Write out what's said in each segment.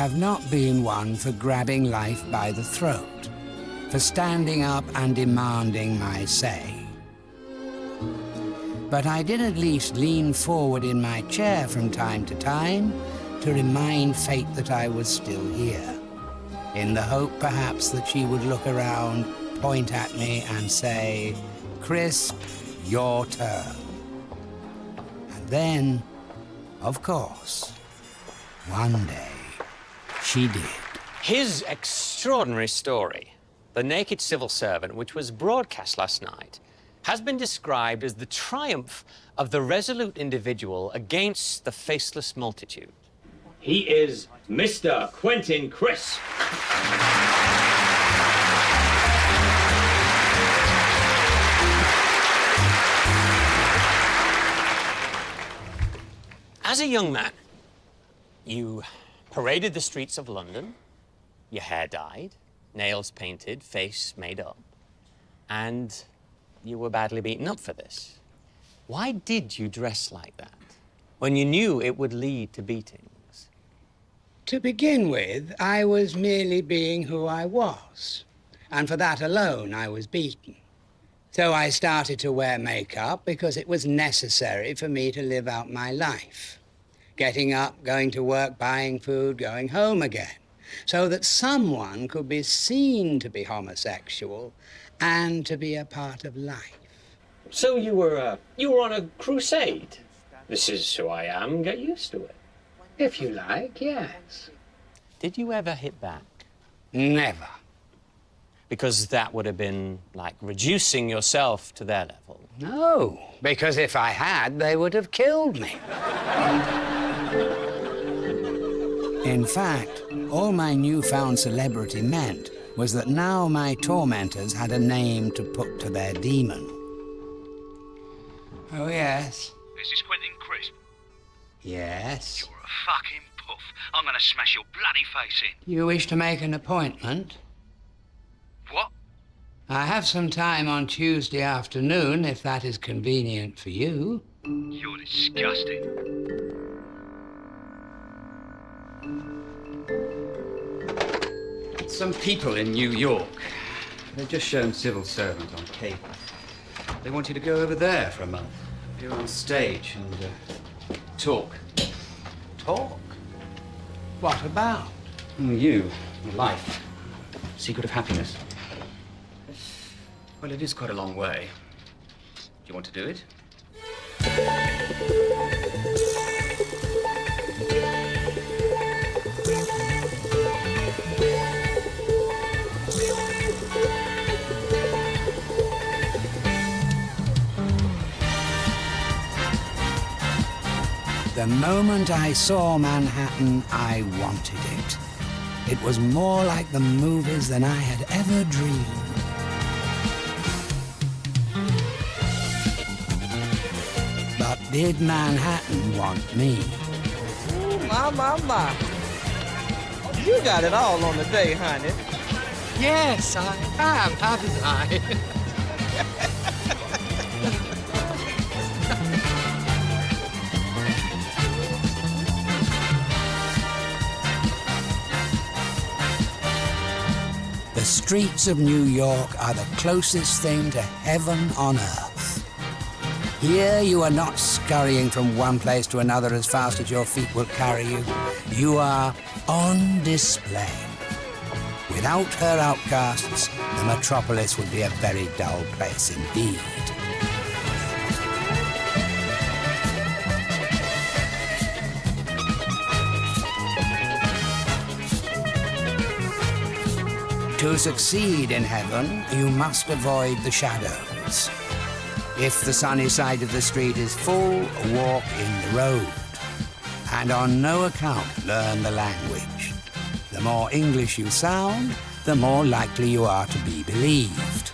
have not been one for grabbing life by the throat, for standing up and demanding my say. But I did at least lean forward in my chair from time to time to remind fate that I was still here, in the hope perhaps that she would look around, point at me and say, "Crisp, your turn." And then, of course, one day, she did. His extraordinary story, The Naked Civil Servant, which was broadcast last night, has been described as the triumph of the resolute individual against the faceless multitude. He is Mr. Quentin Crisp. As a young man, you paraded the streets of London, your hair dyed, nails painted, face made up, and you were badly beaten up for this. Why did you dress like that when you knew it would lead to beatings? To begin with, I was merely being who I was, and for that alone I was beaten. So I started to wear makeup because it was necessary for me to live out my life. Getting up, going to work, buying food, going home again, so that someone could be seen to be homosexual and to be a part of life. So you were on a crusade. This is who I am, get used to it. If you like, yes. Did you ever hit back? Never. Because that would have been like reducing yourself to their level. No, because if I had, they would have killed me. In fact, all my newfound celebrity meant was that now my tormentors had a name to put to their demon. Oh, yes. Is this Quentin Crisp? Yes. You're a fucking puff. I'm gonna smash your bloody face in. You wish to make an appointment? What? I have some time on Tuesday afternoon, if that is convenient for you. You're disgusting. Some people in New York. They've just shown Civil Servant on cable. They want you to go over there for a month. Appear on stage and talk. Talk? What about? You, your life, secret of happiness. Well, it is quite a long way. Do you want to do it? The moment I saw Manhattan, I wanted it. It was more like the movies than I had ever dreamed. But did Manhattan want me? My. You got it all on the day, honey. Yes, I have, haven't I? The streets of New York are the closest thing to heaven on earth. Here you are not scurrying from one place to another as fast as your feet will carry you. You are on display. Without her outcasts, the metropolis would be a very dull place indeed. To succeed in heaven, you must avoid the shadows. If the sunny side of the street is full, walk in the road. And on no account learn the language. The more English you sound, the more likely you are to be believed.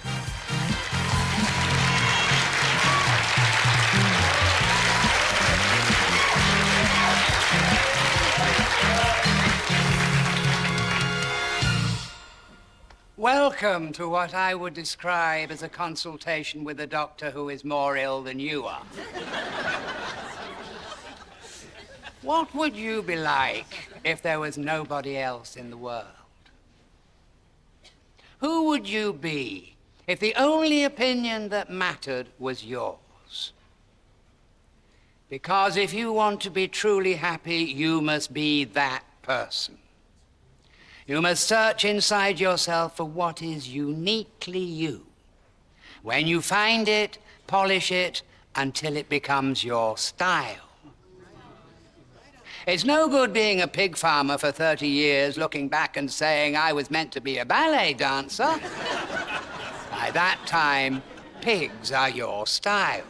Welcome to what I would describe as a consultation with a doctor who is more ill than you are. What would you be like if there was nobody else in the world? Who would you be if the only opinion that mattered was yours? Because if you want to be truly happy, you must be that person. You must search inside yourself for what is uniquely you. When you find it, polish it until it becomes your style. It's no good being a pig farmer for 30 years, looking back and saying, I was meant to be a ballet dancer. By that time, pigs are your style.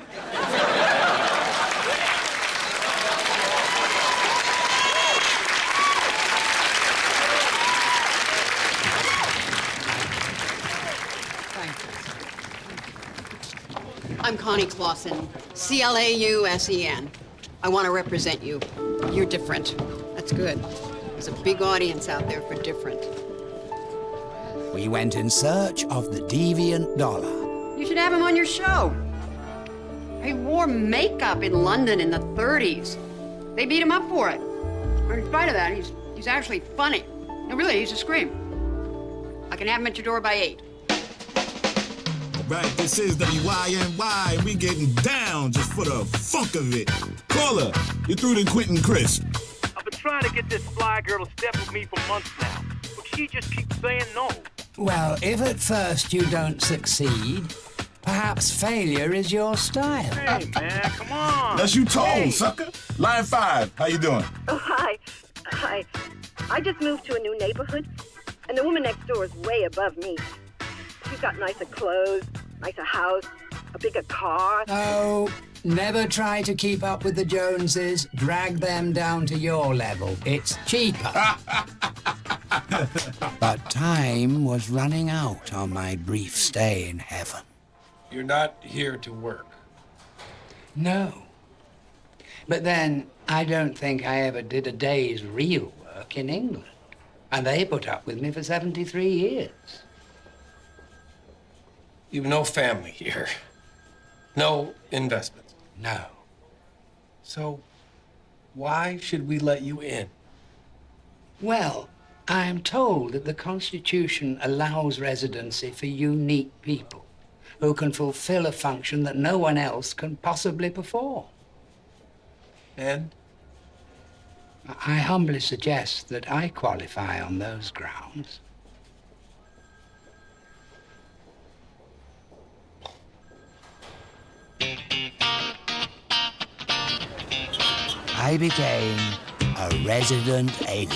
I'm Connie Clausen, C-L-A-U-S-E-N. I want to represent you. You're different. That's good. There's a big audience out there for different. We went in search of the deviant dollar. You should have him on your show. He wore makeup in London in the 30s. They beat him up for it. In spite of that, he's actually funny. No, really, he's a scream. I can have him at your door by 8. Right, this is WYNY, and we getting down just for the funk of it. Caller, you're through to Quentin Crisp. I've been trying to get this fly girl to step with me for months now, but she just keeps saying no. Well, if at first you don't succeed, perhaps failure is your style. Hey, man, come on. That's you told, sucker. Line 5, how you doing? Oh, hi. Hi. I just moved to a new neighborhood, and the woman next door is way above me. She's got nicer clothes, nicer house, a bigger car. Oh, never try to keep up with the Joneses. Drag them down to your level. It's cheaper. But time was running out on my brief stay in heaven. You're not here to work. No. But then, I don't think I ever did a day's real work in England. And they put up with me for 73 years. You've no family here. No investments. No. So, why should we let you in? Well, I'm told that the Constitution allows residency for unique people who can fulfill a function that no one else can possibly perform. And? I humbly suggest that I qualify on those grounds. I became a resident alien.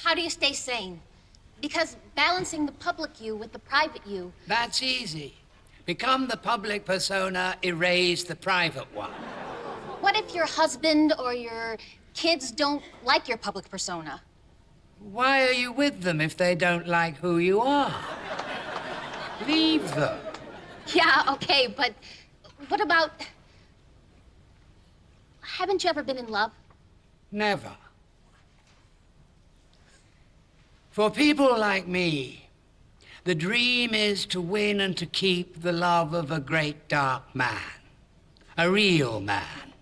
How do you stay sane? Because balancing the public you with the private you. That's easy. Become the public persona, erase the private one. What if your husband or your kids don't like your public persona? Why are you with them if they don't like who you are? Leave them. Yeah, okay, but what about... Haven't you ever been in love? Never. For people like me, the dream is to win and to keep the love of a great dark man, a real man.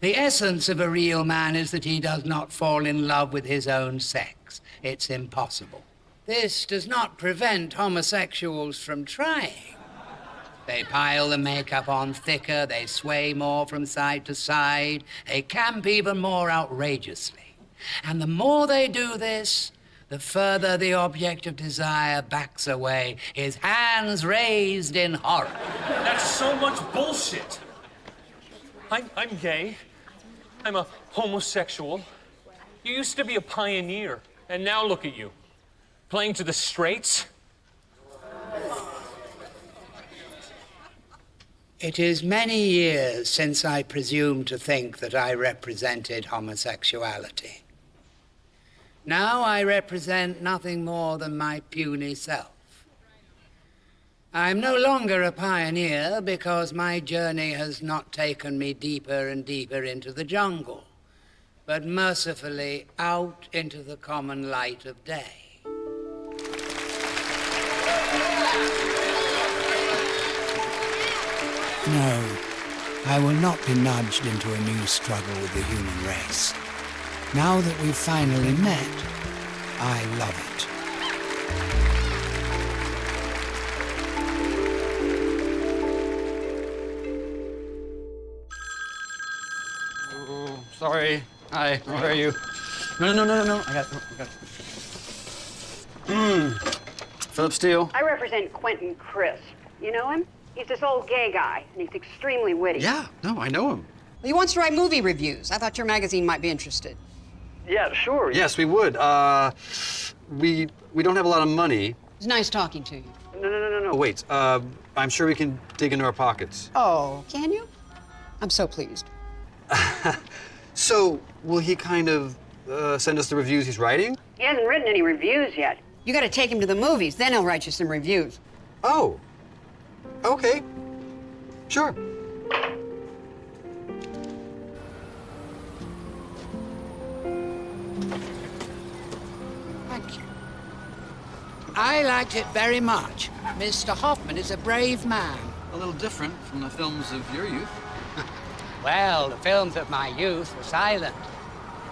The essence of a real man is that he does not fall in love with his own sex. It's impossible. This does not prevent homosexuals from trying. They pile the makeup on thicker, they sway more from side to side, they camp even more outrageously. And the more they do this, the further the object of desire backs away, his hands raised in horror. That's so much bullshit. I'm gay. I'm a homosexual. You used to be a pioneer, and now look at you, playing to the straights. It is many years since I presumed to think that I represented homosexuality. Now I represent nothing more than my puny self. I'm no longer a pioneer because my journey has not taken me deeper and deeper into the jungle, but mercifully out into the common light of day. No, I will not be nudged into a new struggle with the human race. Now that we've finally met, I love it. Oh, sorry. Hi, where are you? No. I got it. Philip Steele. I represent Quentin Crisp. You know him? He's this old gay guy, and he's extremely witty. Yeah, no, I know him. He wants to write movie reviews. I thought your magazine might be interested. Yeah, sure. Yes, we would. We don't have a lot of money. It's nice talking to you. No. Wait, I'm sure we can dig into our pockets. Oh, can you? I'm so pleased. So, will he kind of send us the reviews he's writing? He hasn't written any reviews yet. You gotta take him to the movies, then he'll write you some reviews. Oh. Okay. Sure. Thank you. I liked it very much. Mr. Hoffman is a brave man. A little different from the films of your youth. Well, the films of my youth were silent.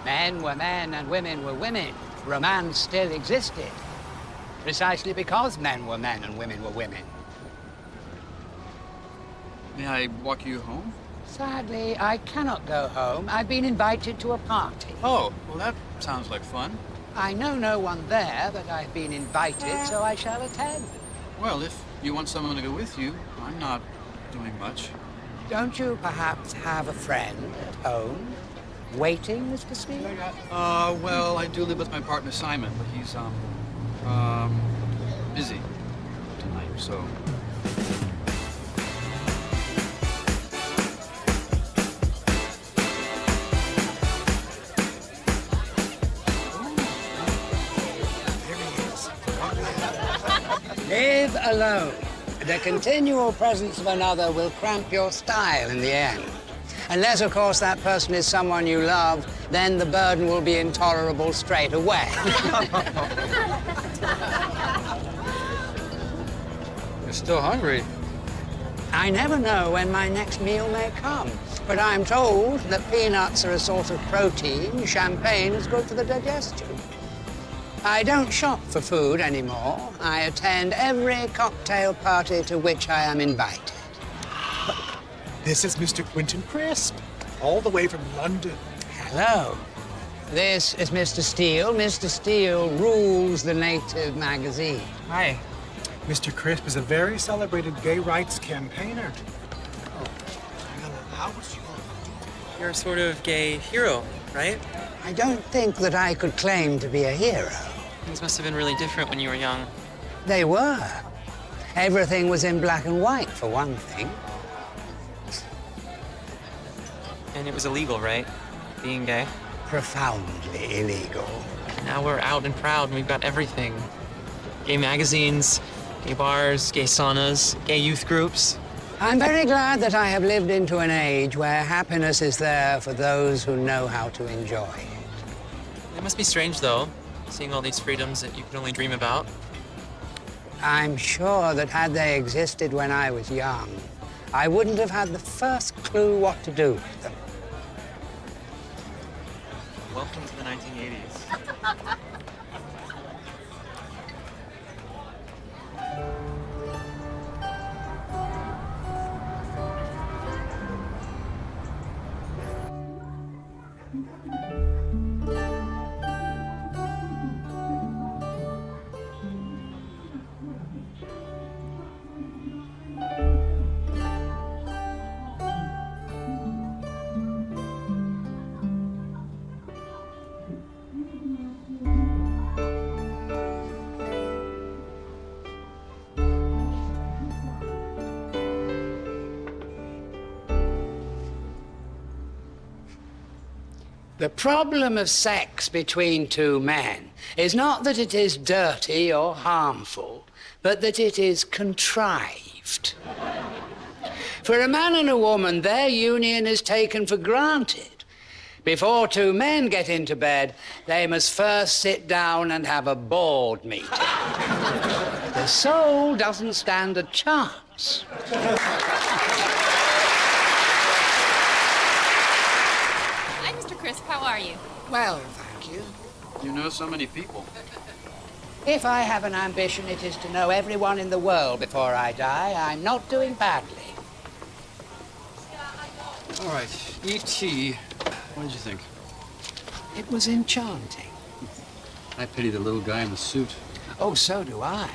Men were men and women were women. Romance still existed. Precisely because men were men and women were women. May I walk you home? Sadly, I cannot go home. I've been invited to a party. Oh, well, that sounds like fun. I know no one there, but I've been invited, so I shall attend. Well, if you want someone to go with you, I'm not doing much. Don't you perhaps have a friend at home? Waiting, Mr. Steele? Well, I do live with my partner Simon, but he's, busy tonight, so... Live alone. The continual presence of another will cramp your style in the end. Unless, of course, that person is someone you love, then the burden will be intolerable straight away. You're still hungry. I never know when my next meal may come, but I'm told that peanuts are a source of protein, champagne is good for the digestion. I don't shop for food anymore. I attend every cocktail party to which I am invited. This is Mr. Quentin Crisp, all the way from London. Hello. This is Mr. Steele. Mr. Steele rules the Native magazine. Hi. Mr. Crisp is a very celebrated gay rights campaigner. You're a sort of gay hero, right? I don't think that I could claim to be a hero. Things must have been really different when you were young. They were. Everything was in black and white, for one thing. And it was illegal, right? Being gay? Profoundly illegal. Now we're out and proud and we've got everything. Gay magazines, gay bars, gay saunas, gay youth groups. I'm very glad that I have lived into an age where happiness is there for those who know how to enjoy it. It must be strange, though, seeing all these freedoms that you can only dream about. I'm sure that had they existed when I was young, I wouldn't have had the first clue what to do with them. Welcome to the 1980s. The problem of sex between two men is not that it is dirty or harmful, but that it is contrived. For a man and a woman, their union is taken for granted. Before two men get into bed, they must first sit down and have a board meeting. The soul doesn't stand a chance. Hi, Mr. Crisp. How are you? Well, thank you. You know so many people. If I have an ambition, it is to know everyone in the world before I die. I'm not doing badly. All right, E.T., what did you think? It was enchanting. I pity the little guy in the suit. Oh, so do I.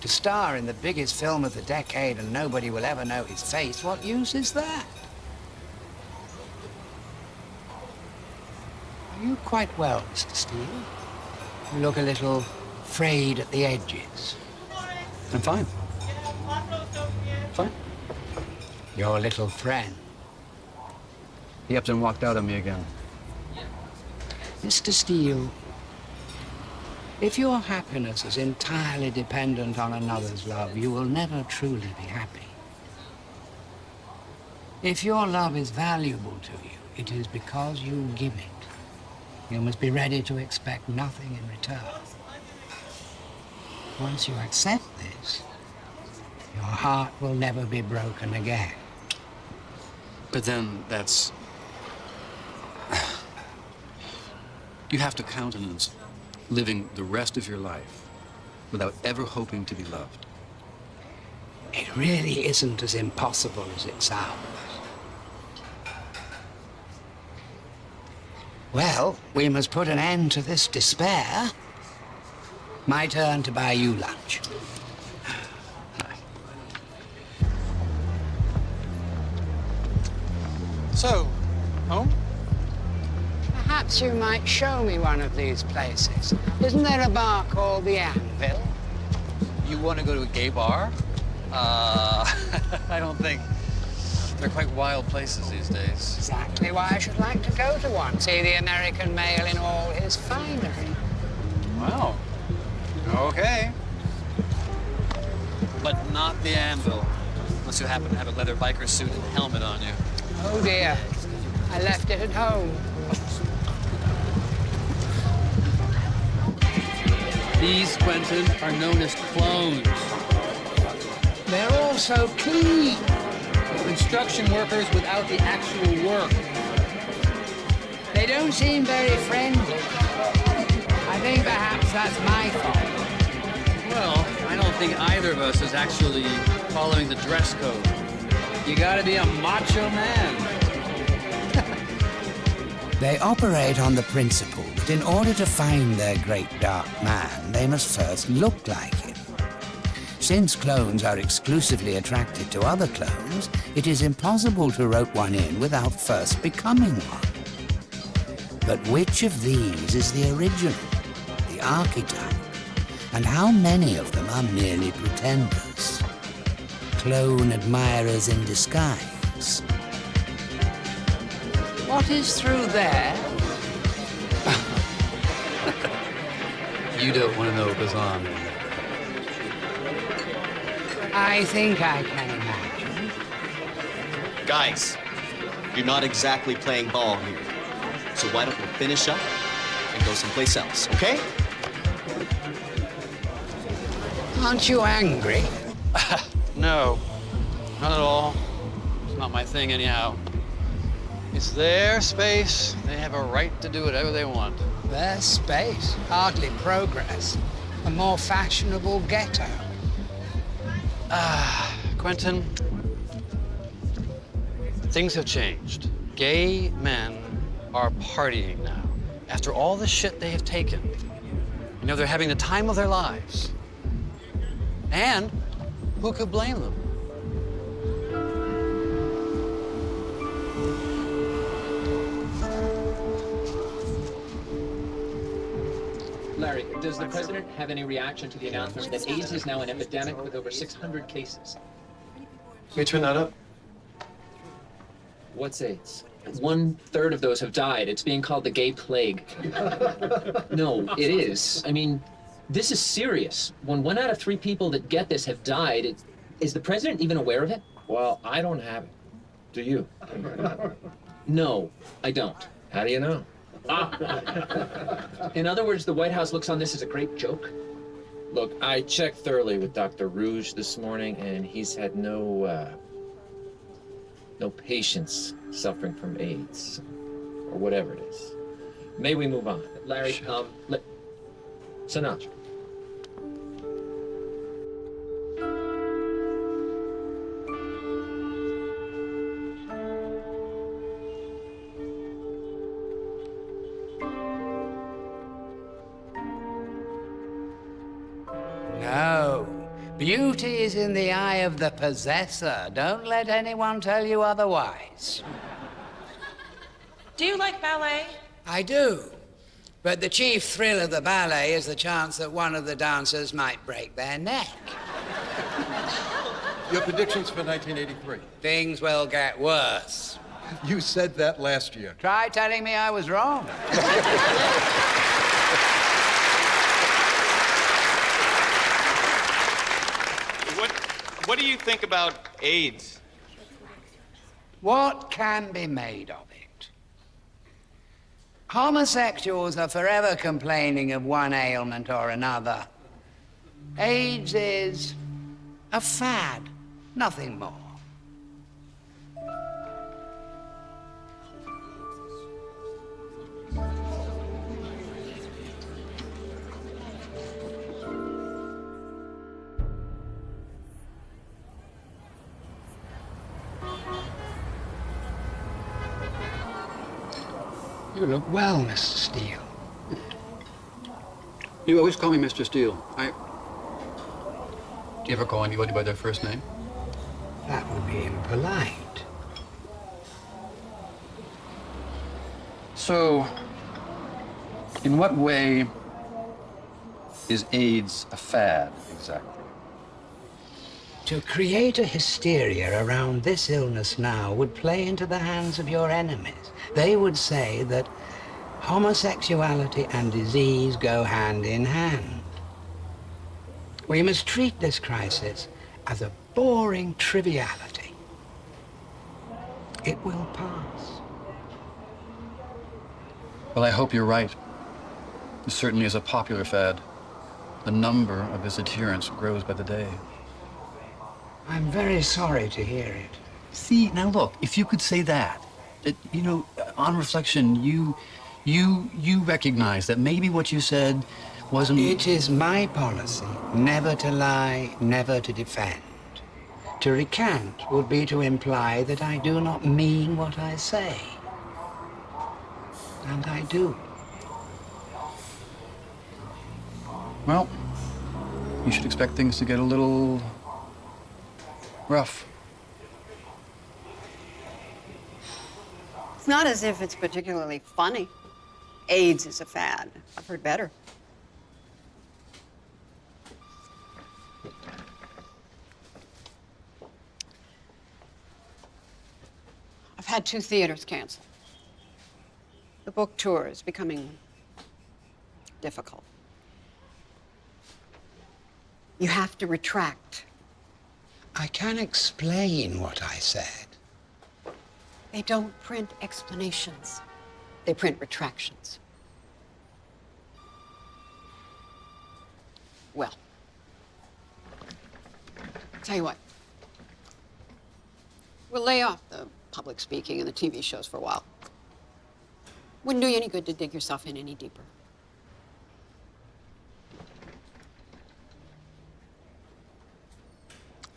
To star in the biggest film of the decade and nobody will ever know his face, what use is that? Are you quite well, Mr. Steele? You look a little frayed at the edges. I'm fine. Fine. Your little friend. He upped and walked out on me again. Mr. Steele, if your happiness is entirely dependent on another's love, you will never truly be happy. If your love is valuable to you, it is because you give it. You must be ready to expect nothing in return. Once you accept this, your heart will never be broken again. But then that's... You have to countenance living the rest of your life without ever hoping to be loved. It really isn't as impossible as it sounds. Well, we must put an end to this despair. My turn to buy you lunch. So, home? Perhaps you might show me one of these places. Isn't there a bar called the Anvil? You want to go to a gay bar? I don't think. They're quite wild places these days. Exactly why I should like to go to one. See the American male in all his finery. Wow. Okay. But not the Anvil, unless you happen to have a leather biker suit and helmet on you. Oh dear, I left it at home. These, Quentin, are known as clones. They're all so clean. Construction workers without the actual work. They don't seem very friendly. I think perhaps that's my fault. Well, I don't think either of us is actually following the dress code. You gotta be a macho man. They operate on the principle that in order to find their great dark man, they must first look like him. Since clones are exclusively attracted to other clones, it is impossible to rope one in without first becoming one. But which of these is the original, the archetype? And how many of them are merely pretenders? Clone admirers in disguise. What is through there? You don't want to know what goes on. I think I can imagine. Guys, you're not exactly playing ball here. So why don't we finish up and go someplace else, okay? Aren't you angry? No, not at all. It's not my thing anyhow. It's their space. They have a right to do whatever they want. Their space? Hardly progress. A more fashionable ghetto. Quentin, things have changed. Gay men are partying now. After all the shit they have taken, you know, they're having the time of their lives. And who could blame them? Larry, does the president have any reaction to the announcement that AIDS is now an epidemic with over 600 cases? Can we turn that up? What's AIDS? 1/3 of those have died. It's being called the gay plague. No, it is. I mean, this is serious. When 1 out of 3 people that get this have died, is the president even aware of it? Well, I don't have it. Do you? No, I don't. How do you know? In other words, the White House looks on this as a great joke? Look, I checked thoroughly with Dr. Rouge this morning, and he's had no patients suffering from AIDS, or whatever it is. May we move on? Larry, Sinatra. No. Beauty is in the eye of the possessor. Don't let anyone tell you otherwise. Do you like ballet? I do. But the chief thrill of the ballet is the chance that one of the dancers might break their neck. Your predictions for 1983? Things will get worse. You said that last year. Try telling me I was wrong. What do you think about AIDS? What can be made of it? Homosexuals are forever complaining of one ailment or another. AIDS is a fad, nothing more. You look well, Mr. Steele. You always call me Mr. Steele. Do you ever call anybody by their first name? That would be impolite. So, in what way is AIDS a fad, exactly? To create a hysteria around this illness now would play into the hands of your enemies. They would say that homosexuality and disease go hand in hand. We must treat this crisis as a boring triviality. It will pass. Well, I hope you're right. This certainly is a popular fad. The number of its adherents grows by the day. I'm very sorry to hear it. See, now look, if you could say that, on reflection, you recognize that maybe what you said wasn't... It is my policy never to lie, never to defend. To recant would be to imply that I do not mean what I say. And I do. Well, you should expect things to get a little rough. It's not as if it's particularly funny. AIDS is a fad. I've heard better. I've had 2 theaters canceled. The book tour is becoming difficult. You have to retract. I can explain what I said. They don't print explanations. They print retractions. Well, tell you what. We'll lay off the public speaking and the TV shows for a while. Wouldn't do you any good to dig yourself in any deeper.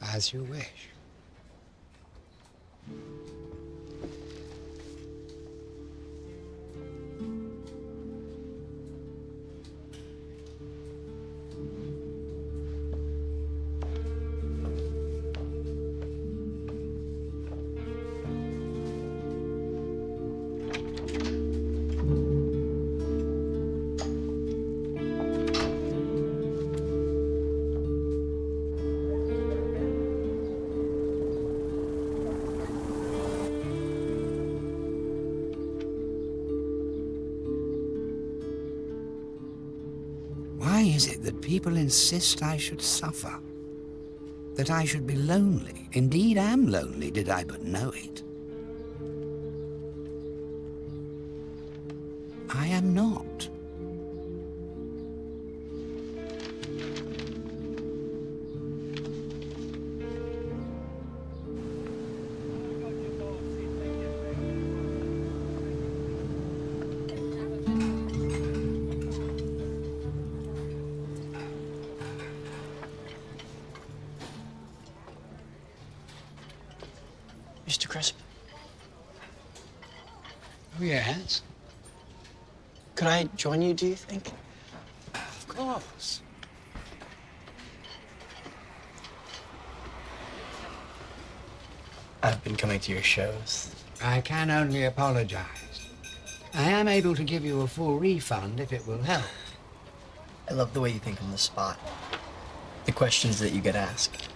As you wish. is it that people insist I should suffer? That I should be lonely? Indeed am lonely, did I but know it. I am not. Mr. Crisp? Oh, yes? Could I join you, do you think? Of course. I've been coming to your shows. I can only apologize. I am able to give you a full refund if it will help. I love the way you think on the spot. The questions that you get asked.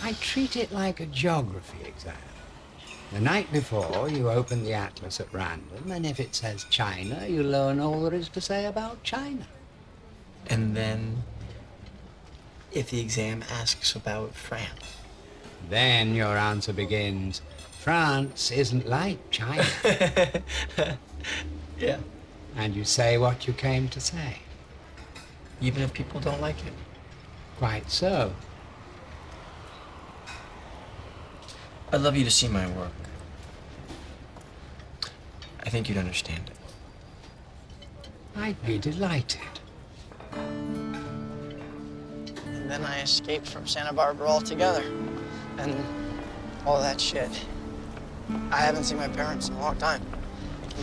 I treat it like a geography exam. The night before, you open the atlas at random, and if it says China, you learn all there is to say about China. And then, if the exam asks about France? Then your answer begins, France isn't like China. Yeah. And you say what you came to say. Even if people don't like it? Quite so. I'd love you to see my work. I think you'd understand it. I'd be delighted. And then I escaped from Santa Barbara altogether. And all that shit. I haven't seen my parents in a long time.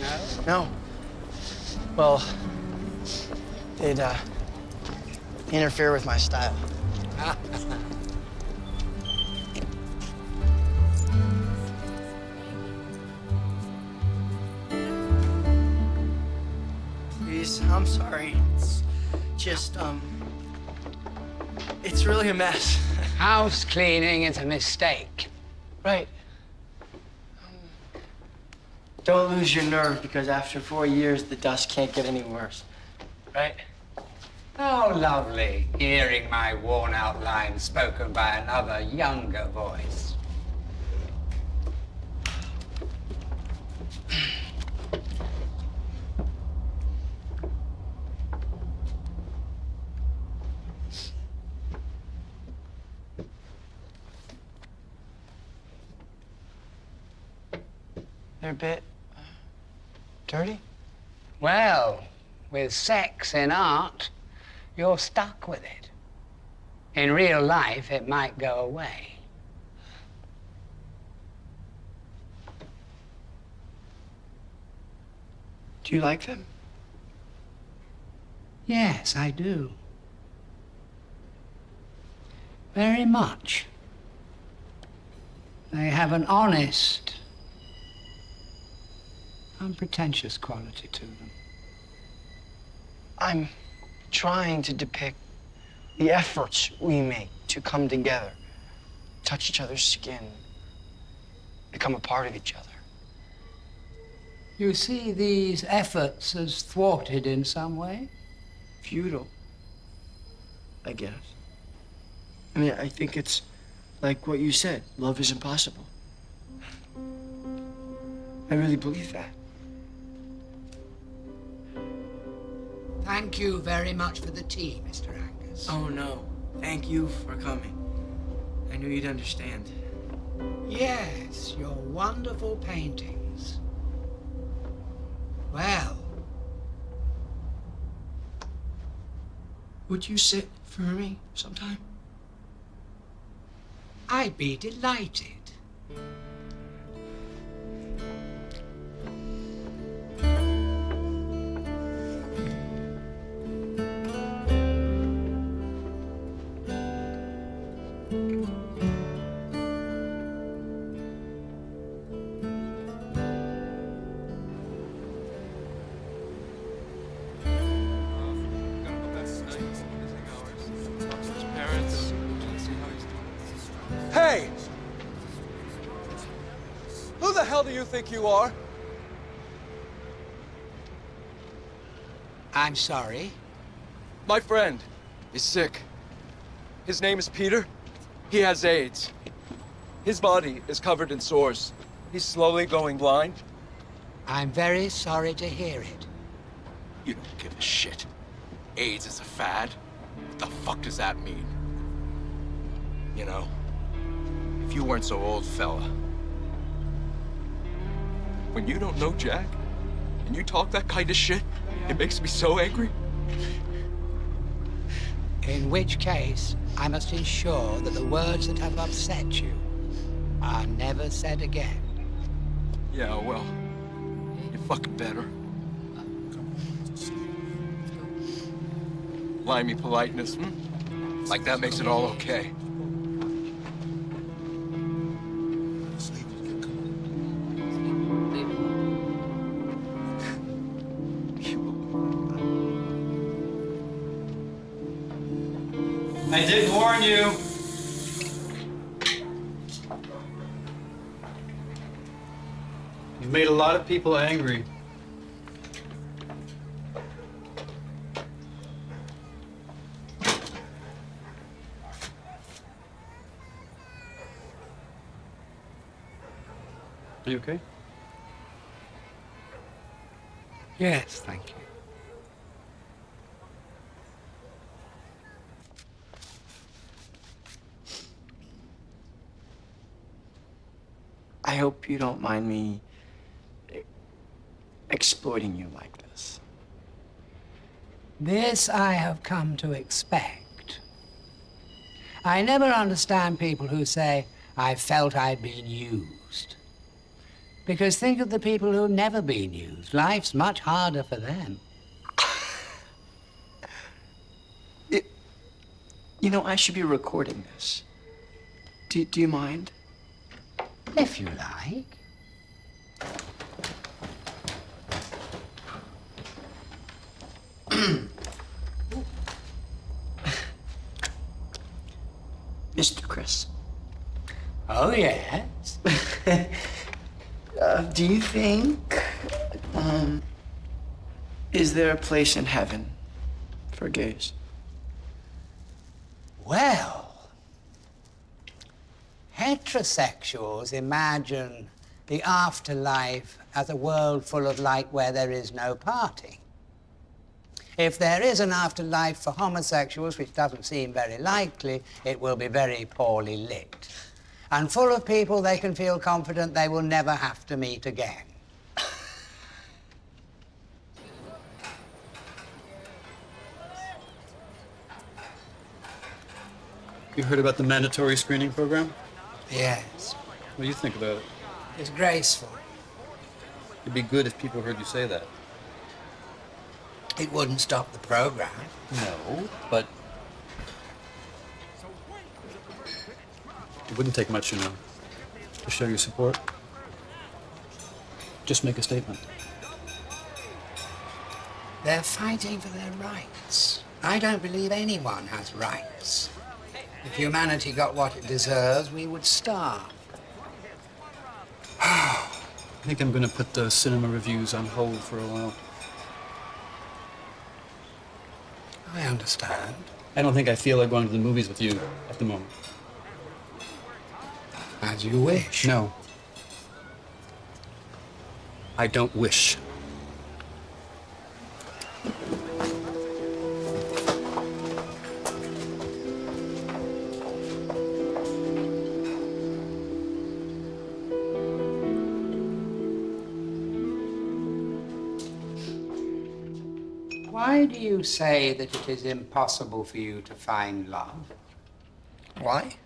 No? No. Well, they'd interfere with my style. Please, I'm sorry. It's just, it's really a mess. House cleaning is a mistake. Right. Don't lose your nerve, because after 4 years, the dust can't get any worse. Right? How lovely, hearing my worn-out lines spoken by another, younger voice. They're a bit dirty? Well, with sex in art, you're stuck with it. In real life, it might go away. Do you like them? Yes, I do. Very much. They have an honest, unpretentious quality to them. I'm trying to depict the efforts we make to come together, touch each other's skin, become a part of each other. You see these efforts as thwarted in some way? Futile, I guess. I mean, I think it's like what you said, love is impossible. I really believe that. Thank you very much for the tea, Mr. Angus. Oh, no. Thank you for coming. I knew you'd understand. Yes, your wonderful paintings. Well. Would you sit for me sometime? I'd be delighted. Hey! Who the hell do you think you are? I'm sorry. My friend. He's sick. His name is Peter. He has AIDS. His body is covered in sores. He's slowly going blind. I'm very sorry to hear it. You don't give a shit. AIDS is a fad. What the fuck does that mean? You know, if you weren't so old, fella. When you don't know Jack, and you talk that kind of shit, it makes me so angry. In which case, I must ensure that the words that have upset you are never said again. Yeah, well, you fucking better. Limey politeness, like that makes it all okay. I did warn you. You've made a lot of people angry. Are you okay? Yes, thank you. I hope you don't mind me exploiting you like this. This I have come to expect. I never understand people who say, I felt I'd been used. Because think of the people who've never been used. Life's much harder for them. You know, I should be recording this. Do you mind? If you like. Mr. Crisp. Oh, yes. Do you think, is there a place in heaven for gays? Well, heterosexuals imagine the afterlife as a world full of light where there is no parting. If there is an afterlife for homosexuals, which doesn't seem very likely, it will be very poorly lit. And full of people they can feel confident they will never have to meet again. You heard about the mandatory screening program? Yes. What do you think about it? It's graceful. It'd be good if people heard you say that. It wouldn't stop the program. No, but it wouldn't take much, you know, to show your support. Just make a statement. They're fighting for their rights. I don't believe anyone has rights. If humanity got what it deserves, we would starve. I think I'm gonna put the cinema reviews on hold for a while. I understand. I don't think I feel like going to the movies with you at the moment. As you wish. No. I don't wish. Why do you say that it is impossible for you to find love? Why?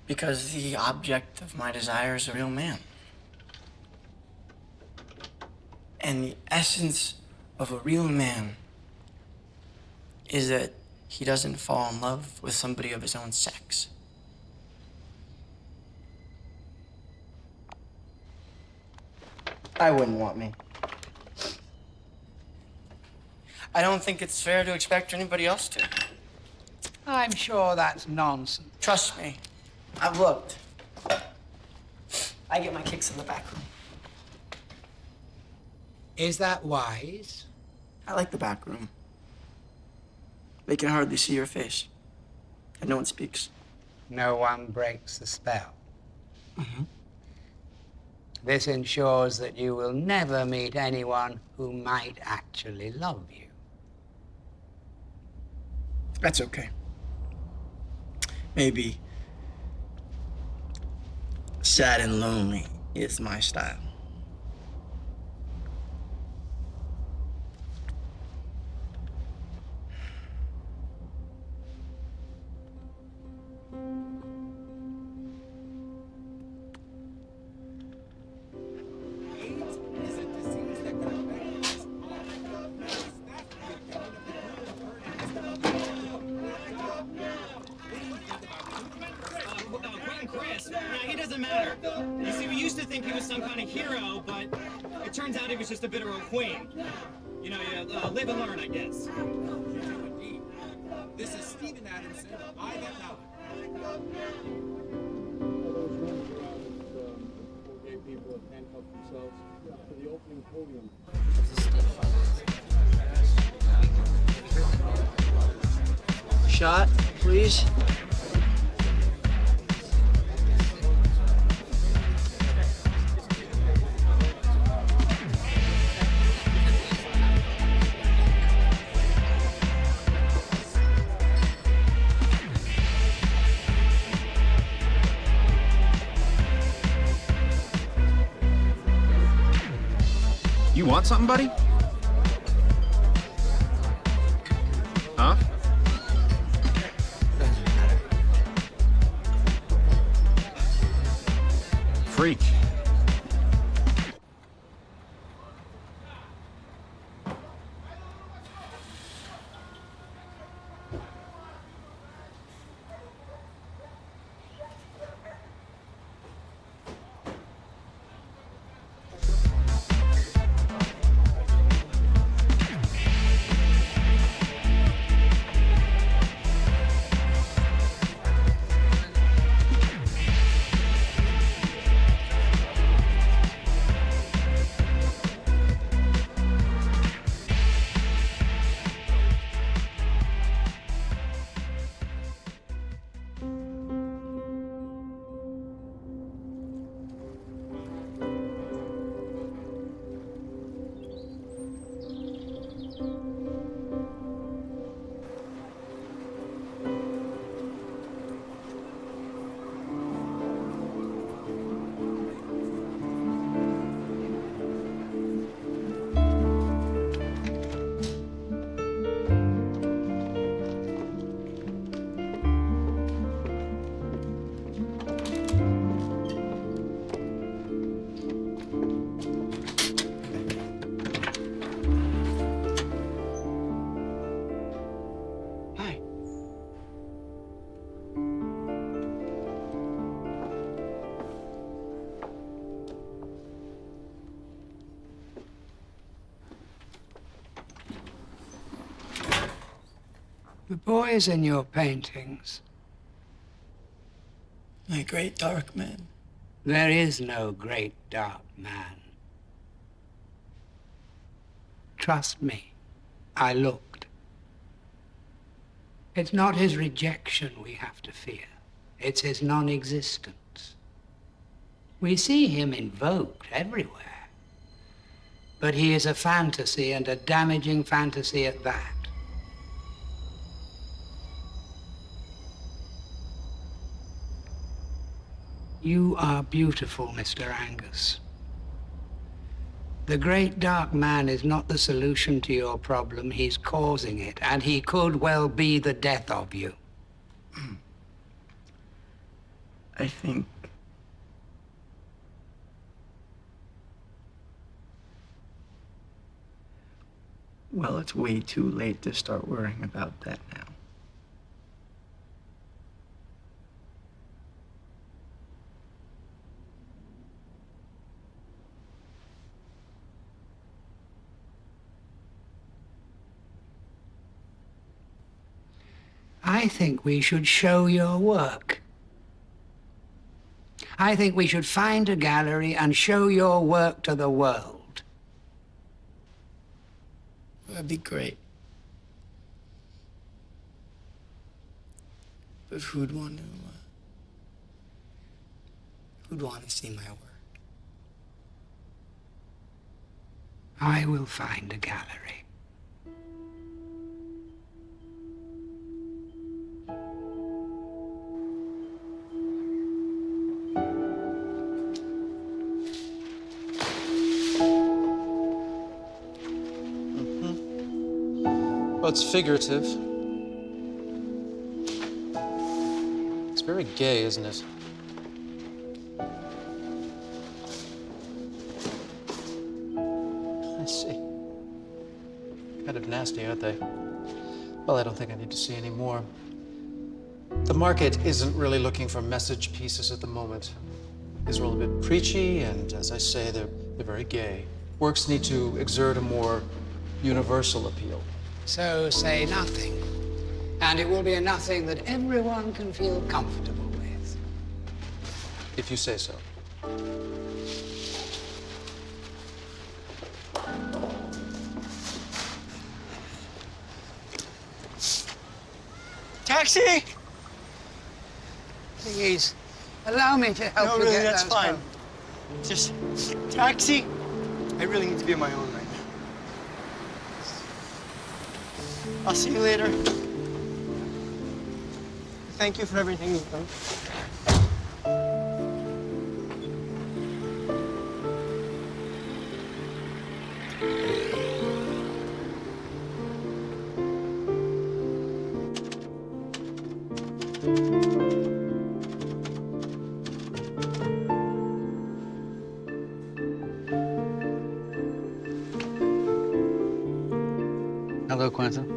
Because the object of my desire is a real man. And the essence of a real man is that he doesn't fall in love with somebody of his own sex. I wouldn't want me. I don't think it's fair to expect anybody else to. I'm sure that's nonsense. Trust me. I've looked. I get my kicks in the back room. Is that wise? I like the back room. They can hardly see your face. And no one speaks. No one breaks the spell. Mm-hmm. This ensures that you will never meet anyone who might actually love you. That's okay. Maybe sad and lonely is my style. Quentin Crisp, he doesn't matter. You see, we used to think he was some kind of hero, but it turns out he was just a bit of a queen. You know, you live and learn, I guess. This is Stephen Adamson. I That Knowledge. Gay people have handcuffed themselves to the opening podium. Shot, please. You want something, buddy? Huh? Freak. The boys in your paintings. My great dark man. There is no great dark man. Trust me, I looked. It's not his rejection we have to fear. It's his non-existence. We see him invoked everywhere. But he is a fantasy, and a damaging fantasy at that. You are beautiful, Mr. Angus. The great dark man is not the solution to your problem. He's causing it, and he could well be the death of you. I think... Well, it's way too late to start worrying about that now. I think we should show your work. I think we should find a gallery and show your work to the world. That'd be great. But who'd want to see my work? I will find a gallery. Well, it's figurative. It's very gay, isn't it? I see. Kind of nasty, aren't they? Well, I don't think I need to see any more. The market isn't really looking for message pieces at the moment. These are all a bit preachy, and as I say, they're very gay. Works need to exert a more universal appeal. So say nothing. And it will be a nothing that everyone can feel comfortable with. If you say so. Taxi! Please, allow me to help No, you really, get that's those fine. home. Just taxi. I really need to be on my own right now. I'll see you later. Thank you for everything you've done. Hello, Quentin.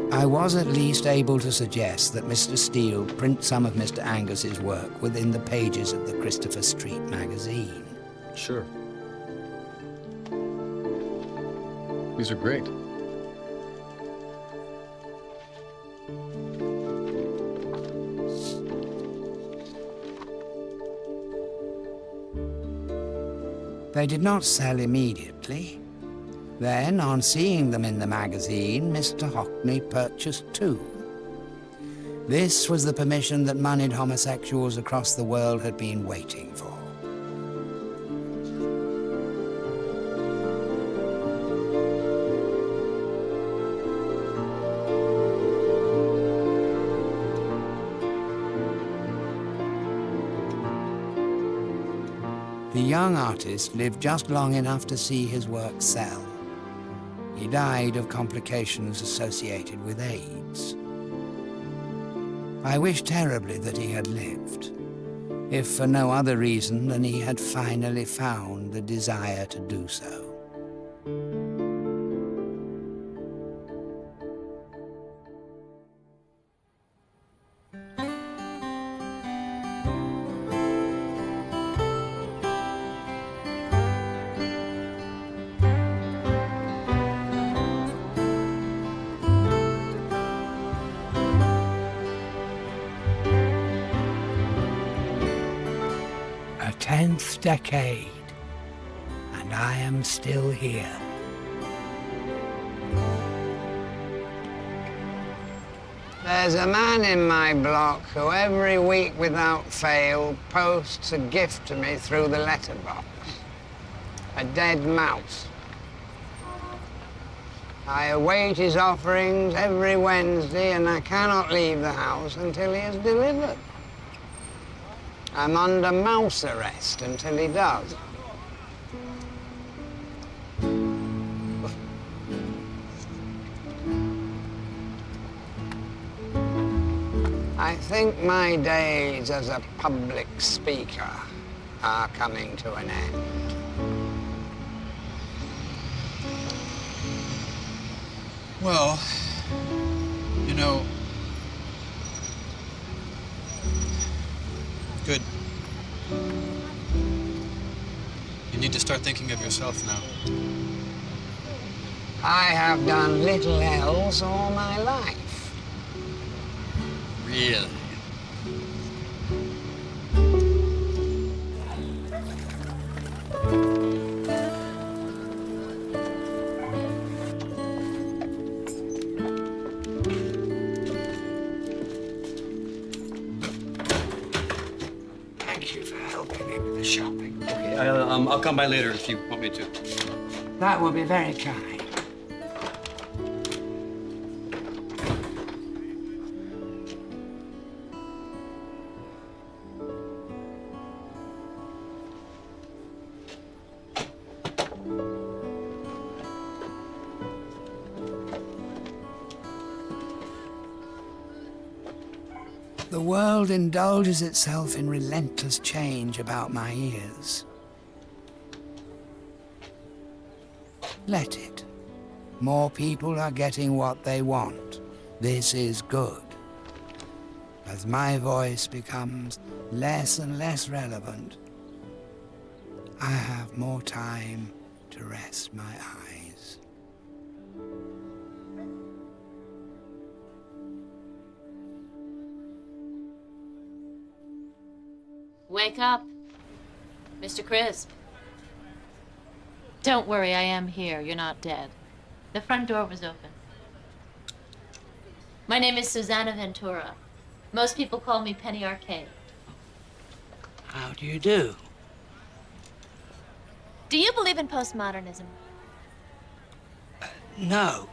I was at least able to suggest that Mr. Steele print some of Mr. Angus's work within the pages of the Christopher Street magazine. Sure. These are great. They did not sell immediately. Then, on seeing them in the magazine, Mr. Hockney purchased 2. This was the permission that moneyed homosexuals across the world had been waiting for. The young artist lived just long enough to see his work sell. He died of complications associated with AIDS. I wish terribly that he had lived, if for no other reason than he had finally found the desire to do so. A 10th decade, and I am still here. There's a man in my block who every week without fail posts a gift to me through the letterbox. A dead mouse. I await his offerings every Wednesday, and I cannot leave the house until he is delivered. I'm under mouse arrest until he does. I think my days as a public speaker are coming to an end. Well, you know, good. You need to start thinking of yourself now. I have done little else all my life. Really? I'll come by later if you want me to. That would be very kind. The world indulges itself in relentless change about my ears. Let it. More people are getting what they want. This is good. As my voice becomes less and less relevant, I have more time to rest my eyes. Wake up, Mr. Crisp. Don't worry, I am here. You're not dead. The front door was open. My name is Susanna Ventura. Most people call me Penny Arcade. How do you do? Do you believe in postmodernism? No.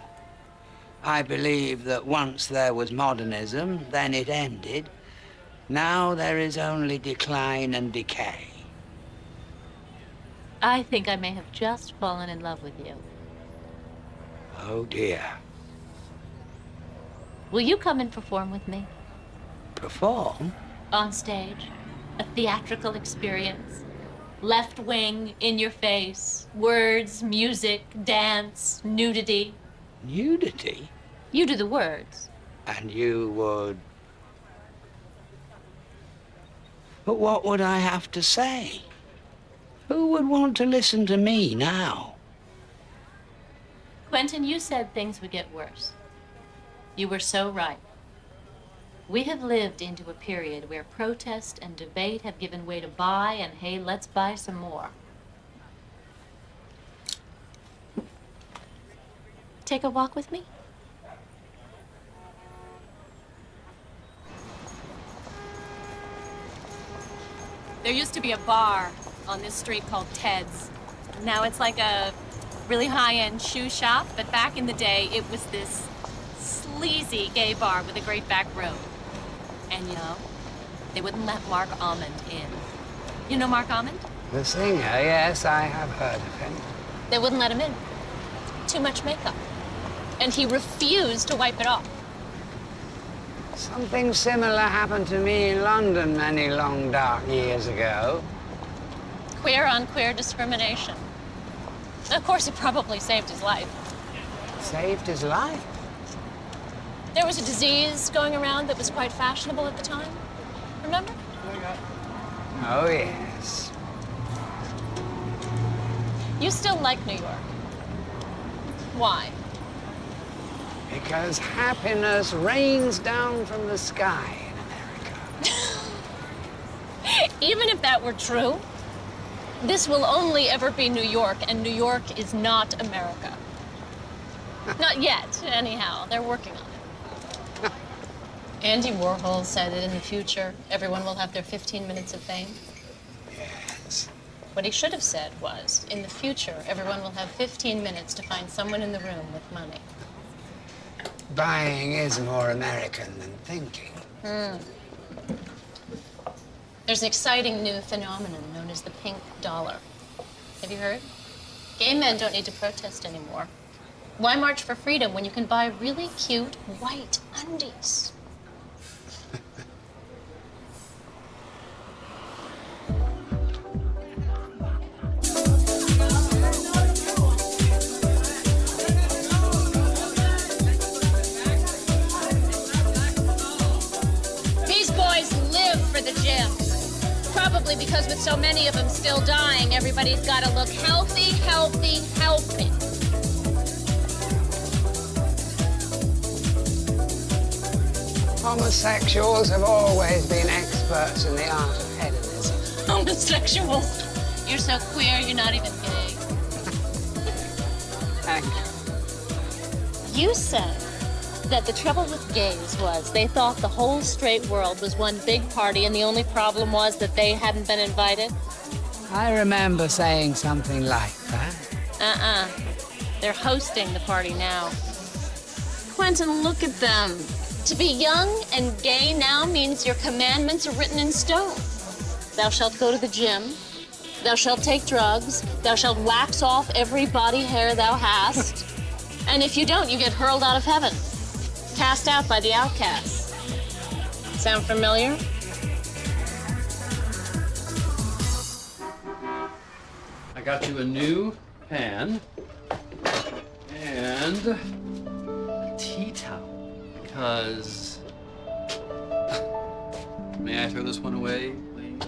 I believe that once there was modernism, then it ended. Now there is only decline and decay. I think I may have just fallen in love with you. Oh dear. Will you come and perform with me? Perform? On stage. A theatrical experience. Left wing, in your face. Words, music, dance, nudity. Nudity? You do the words. And you would... But what would I have to say? Who would want to listen to me now? Quentin, you said things would get worse. You were so right. We have lived into a period where protest and debate have given way to buy, and hey, let's buy some more. Take a walk with me? There used to be a bar on this street called Ted's. Now it's like a really high-end shoe shop, but back in the day, it was this sleazy gay bar with a great back room. And you know, they wouldn't let Mark Almond in. You know Mark Almond? The singer, yes, I have heard of him. They wouldn't let him in. Too much makeup. And he refused to wipe it off. Something similar happened to me in London many long, dark years ago. Queer on queer discrimination. Of course, it probably saved his life. Saved his life? There was a disease going around that was quite fashionable at the time. Remember? Oh, yes. You still like New York. Why? Because happiness rains down from the sky. Even if that were true, this will only ever be New York, and New York is not America. Not yet, anyhow. They're working on it. Andy Warhol said that in the future, everyone will have their 15 minutes of fame. Yes. What he should have said was, in the future, everyone will have 15 minutes to find someone in the room with money. Buying is more American than thinking. There's an exciting new phenomenon known as the pink dollar. Have you heard? Gay men don't need to protest anymore. Why march for freedom when you can buy really cute white undies? These boys live for the gym. Probably because with so many of them still dying, everybody's got to look healthy, healthy, healthy. Homosexuals have always been experts in the art of hedonism. Homosexuals? You're so queer, you're not even gay. Thank you. You said that the trouble with gays was they thought the whole straight world was one big party and the only problem was that they hadn't been invited. I remember saying something like that. They're hosting the party now. Quentin, look at them. To be young and gay now means your commandments are written in stone. Thou shalt go to the gym. Thou shalt take drugs. Thou shalt wax off every body hair thou hast. And if you don't, you get hurled out of heaven, cast out by the outcasts. Sound familiar? I got you a new pan and a tea towel because. May I throw this one away, please?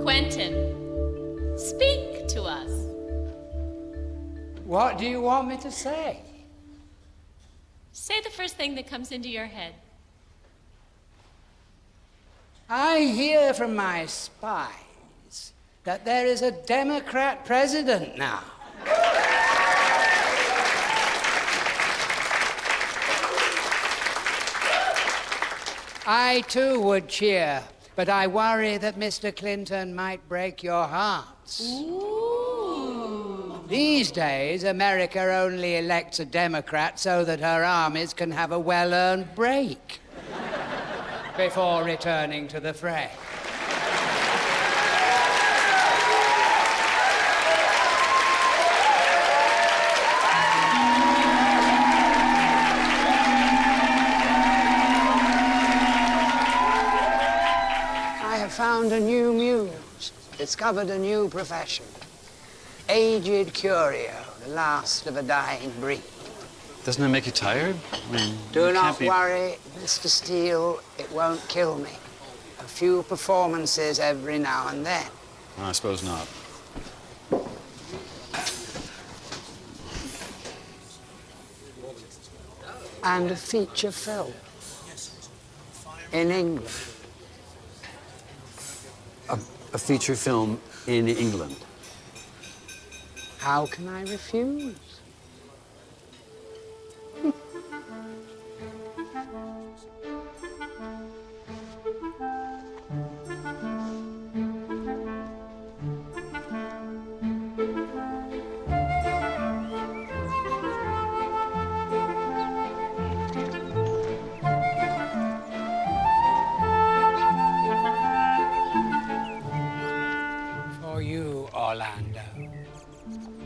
Quentin, speak to us. What do you want me to say? Say the first thing that comes into your head. I hear from my spies that there is a Democrat president now. I too would cheer, but I worry that Mr. Clinton might break your hearts. Ooh. These days, America only elects a Democrat so that her armies can have a well-earned break before returning to the fray. I have found a new muse, discovered a new profession. Aged curio, the last of a dying breed. Doesn't that make you tired? I mean, Do you not can't be... worry, Mr. Steele, it won't kill me. A few performances every now and then. I suppose not. And a feature film in England. A feature film in England. How can I refuse? For you, Orlando,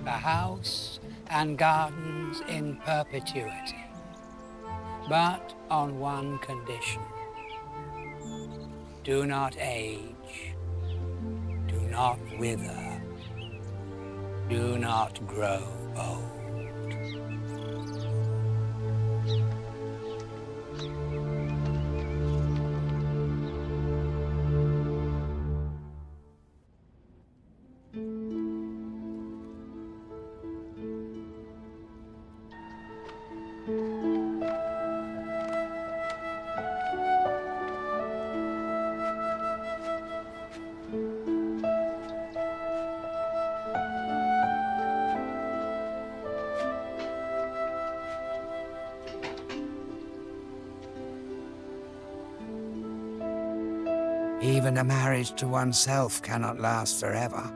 the house and gardens in perpetuity, but on one condition. Do not age, do not wither, do not grow old. Even a marriage to oneself cannot last forever.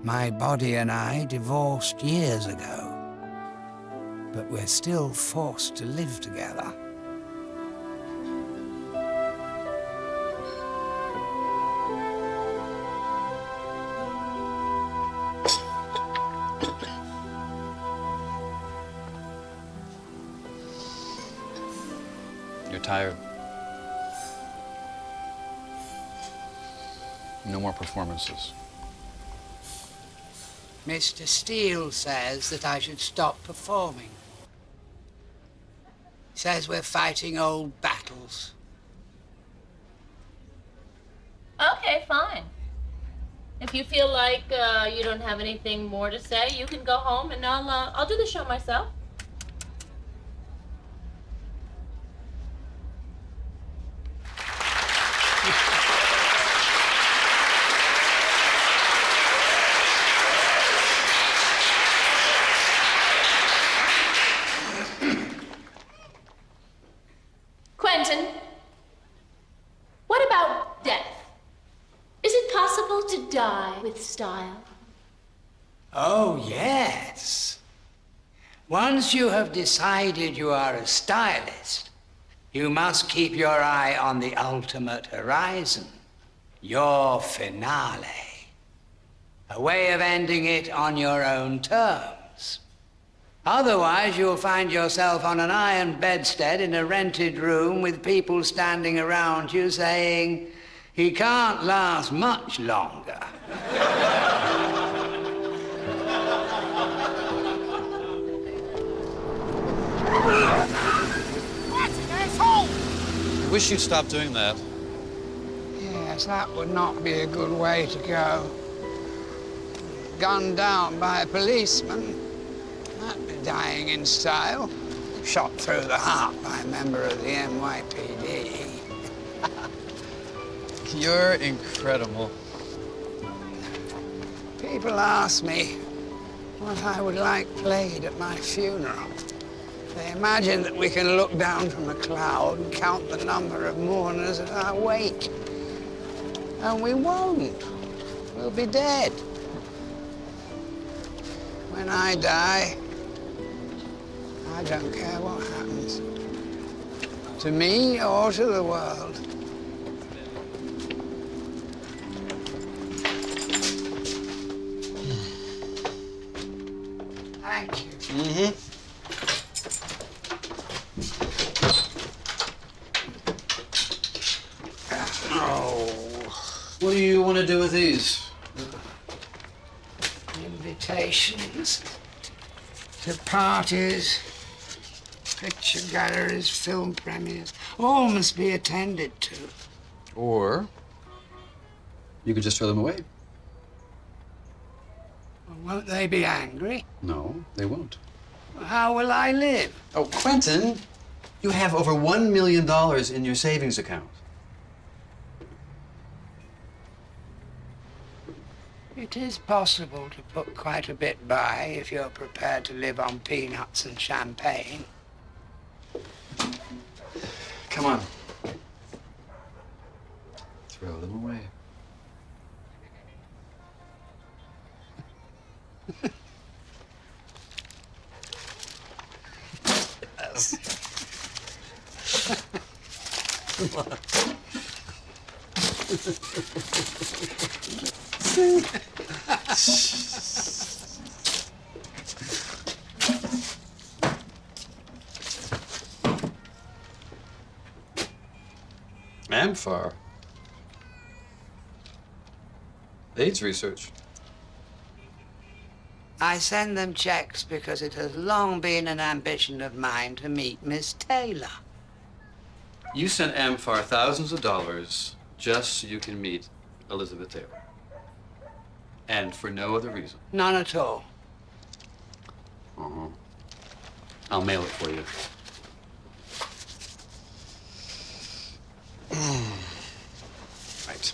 My body and I divorced years ago, but we're still forced to live together. You're tired. No more performances. Mr. Steele says that I should stop performing. He says we're fighting old battles. Okay, fine. If you feel like you don't have anything more to say, you can go home and I'll do the show myself. Quentin, what about death? Is it possible to die with style? Oh, yes. Once you have decided you are a stylist, you must keep your eye on the ultimate horizon, your finale. A way of ending it on your own terms. Otherwise, you'll find yourself on an iron bedstead in a rented room with people standing around you saying, "He can't last much longer." I wish you'd stop doing that. Yes, that would not be a good way to go. Gunned down by a policeman. That'd be dying in style. Shot through the heart by a member of the NYPD. You're incredible. People ask me what I would like played at my funeral. They imagine that we can look down from a cloud and count the number of mourners at our wake. And we won't. We'll be dead. When I die, I don't care what happens. To me or to the world. Thank you. Mm-hmm. Oh. What do you want to do with these? Invitations to parties, picture galleries, film premieres, all must be attended to. Or you could just throw them away. Well, won't they be angry? No, they won't. How will I live? Oh, Quentin, you have over $1 million in your savings account. It is possible to put quite a bit by if you're prepared to live on peanuts and champagne. Come on. Throw them away. Yes. Come on. Amphar. AIDS research. I send them checks because it has long been an ambition of mine to meet Miss Taylor. You sent Amphar thousands of dollars just so you can meet Elizabeth Taylor. And for no other reason. None at all. Uh-huh. I'll mail it for you. Right.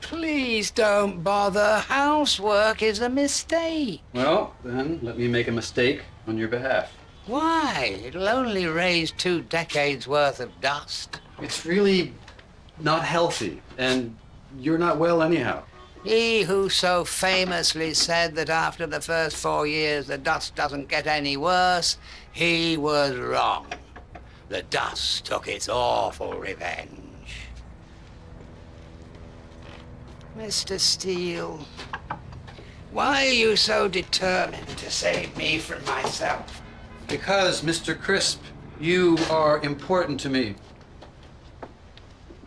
Please don't bother. Housework is a mistake. Well, then let me make a mistake on your behalf. Why? It'll only raise 2 decades worth of dust. It's really not healthy, and you're not well anyhow. He who so famously said that after the first 4 years the dust doesn't get any worse, he was wrong. The dust took its awful revenge. Mr. Steele, why are you so determined to save me from myself? Because, Mr. Crisp, you are important to me.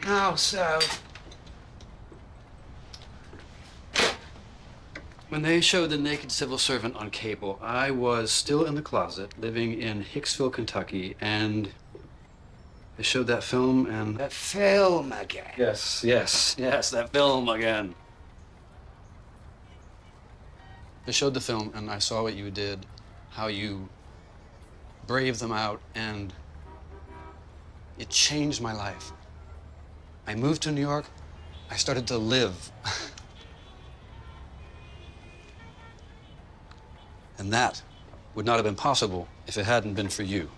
How so? When they showed The Naked Civil Servant on cable, I was still in the closet, living in Hicksville, Kentucky, and they showed that film and... The film again? Yes, that film again. They showed the film, and I saw what you did, how you braved them out, and it changed my life. I moved to New York. I started to live. And that would not have been possible if it hadn't been for you.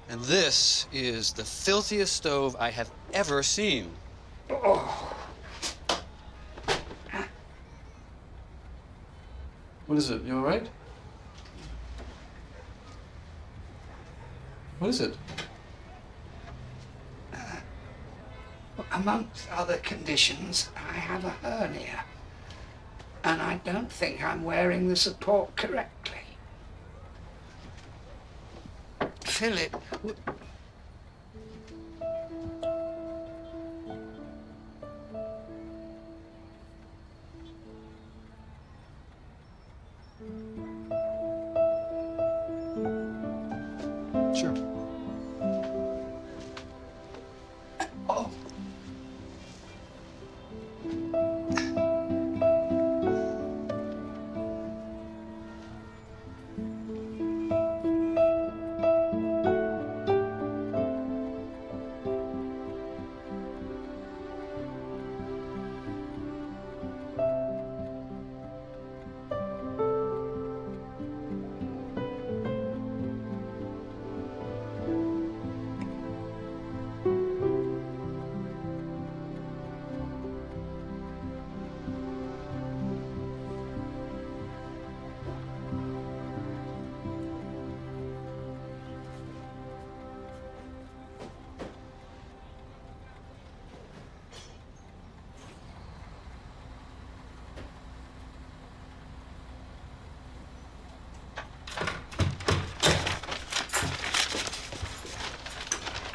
And this is the filthiest stove I have ever seen. Oh. What is it? You all right? What is it? Amongst other conditions, I have a hernia. And I don't think I'm wearing the support correctly. Philip... Sure. Oh.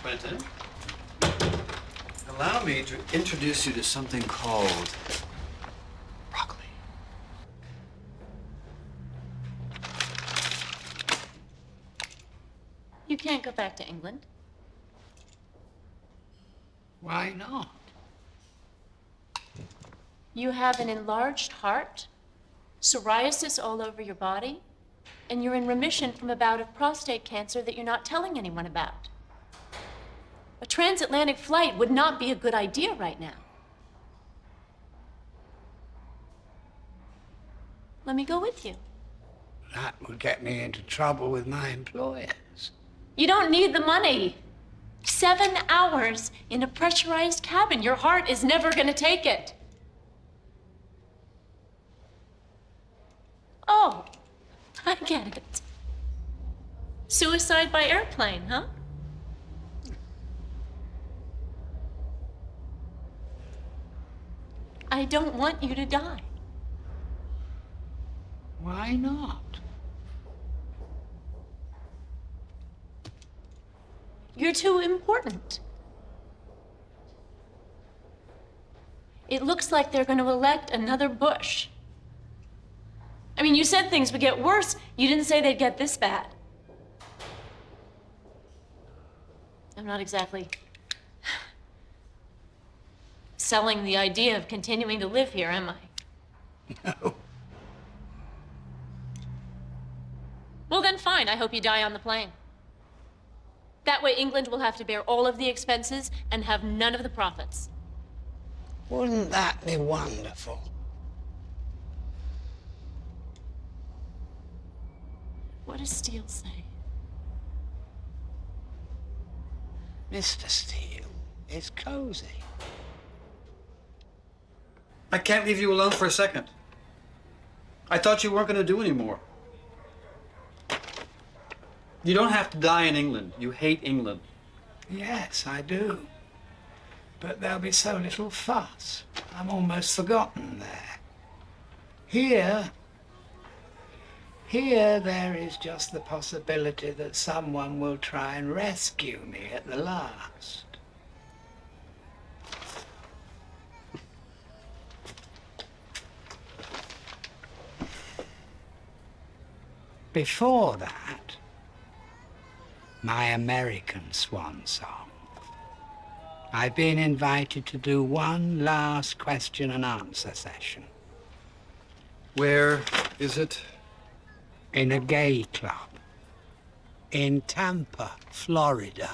Quentin, allow me to introduce you to something called broccoli. You can't go back to England. Why not? You have an enlarged heart, psoriasis all over your body, and you're in remission from a bout of prostate cancer that you're not telling anyone about. A transatlantic flight would not be a good idea right now. Let me go with you. That would get me into trouble with my employers. You don't need the money. 7 hours in a pressurized cabin. Your heart is never gonna take it. Oh, I get it. Suicide by airplane, huh? I don't want you to die. Why not? You're too important. It looks like they're going to elect another Bush. I mean, you said things would get worse. You didn't say they'd get this bad. I'm not exactly selling the idea of continuing to live here, am I? No. Well, then fine. I hope you die on the plane. That way, England will have to bear all of the expenses and have none of the profits. Wouldn't that be wonderful? What does Steele say? Mr. Steele is cozy. I can't leave you alone for a second. I thought you weren't going to do any more. You don't have to die in England. You hate England. Yes, I do. But there'll be so little fuss. I'm almost forgotten there. Here there is just the possibility that someone will try and rescue me at the last. Before that, my American swan song. I've been invited to do one last question and answer session. Where is it? In a gay club. In Tampa, Florida.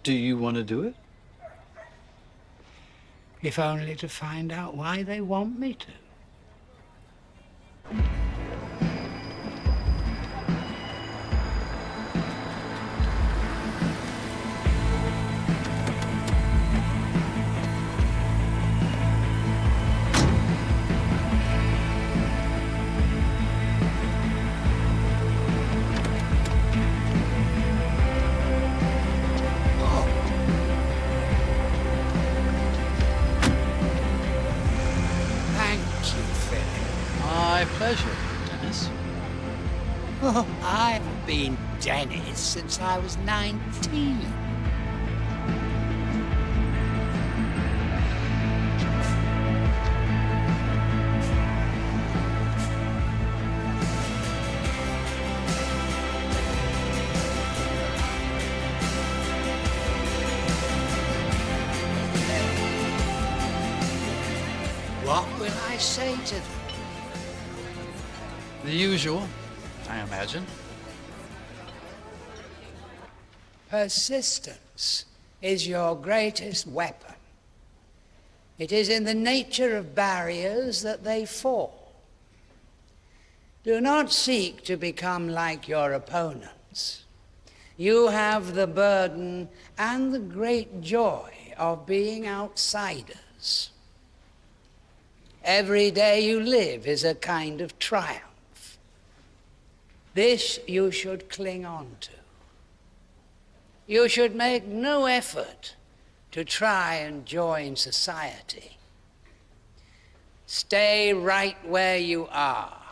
Do you want to do it? If only to find out why they want me to. My pleasure, Dennis. Oh, I've been Dennis since I was 19. What will I say to them? The usual, I imagine. Persistence is your greatest weapon. It is in the nature of barriers that they fall. Do not seek to become like your opponents. You have the burden and the great joy of being outsiders. Every day you live is a kind of triumph. This you should cling on to. You should make no effort to try and join society. Stay right where you are.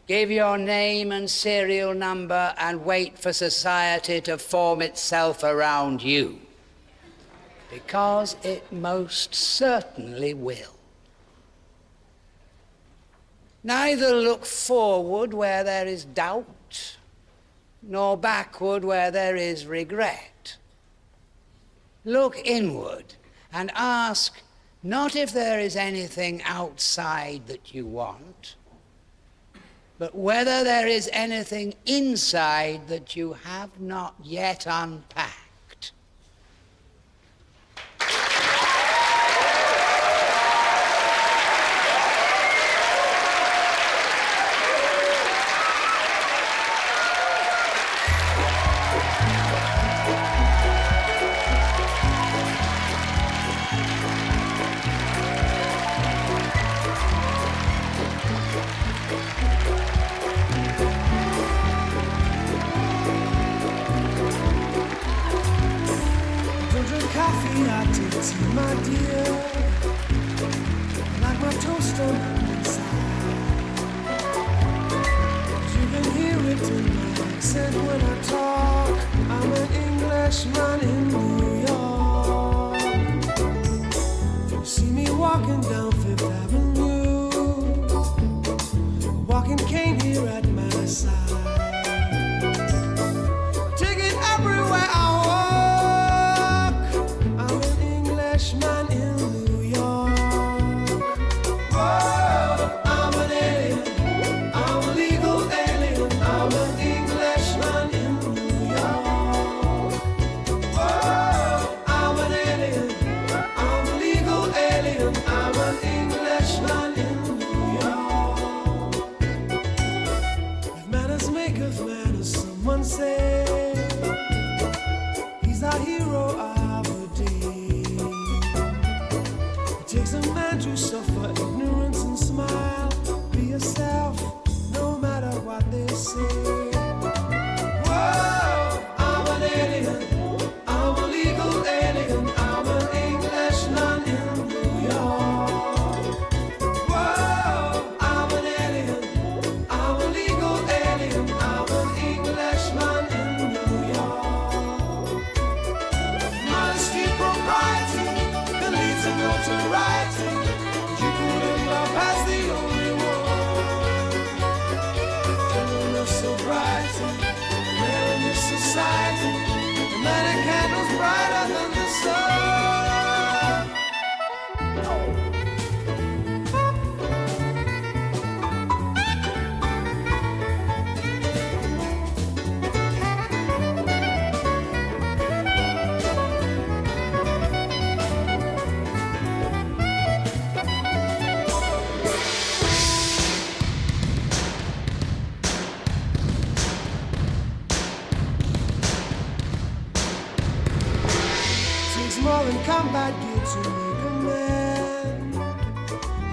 Give your name and serial number and wait for society to form itself around you, because it most certainly will. Neither look forward where there is doubt, nor backward where there is regret. Look inward and ask not if there is anything outside that you want, but whether there is anything inside that you have not yet unpacked. My dear, like my toast on the inside. You can hear it in my accent when I talk. I'm an Englishman in New York. You see me walking down Fifth Avenue, walking cane here at my side. Take it everywhere I Man in New York. Whoa, I'm an alien. I'm a legal alien. I'm an Englishman in New York. Whoa, I'm an alien. I'm a legal alien. I'm an Englishman in New York. If manners maketh manners, someone say, he's our hero of the day. Takes a man to suffer ignorance and smile. Be yourself, no matter what they say. Whoa, I'm an alien. I'm a legal alien. I'm an Englishman in New York. Whoa, I'm an alien. I'm a legal alien. I'm an Englishman in New York. than combat gear to make a man.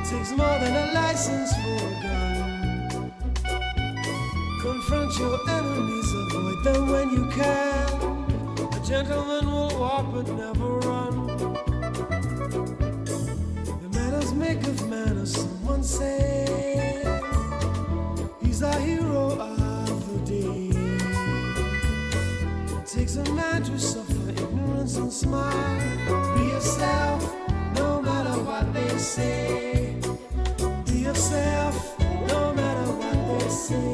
It takes more than a license for a gun. Confront your enemies, avoid them when you can. A gentleman will walk but never run. The manners make of manners, someone say. He's a hero of the day. It takes a man to suffer ignorance and smile. Be yourself, no matter what they say. Be yourself, no matter what they say.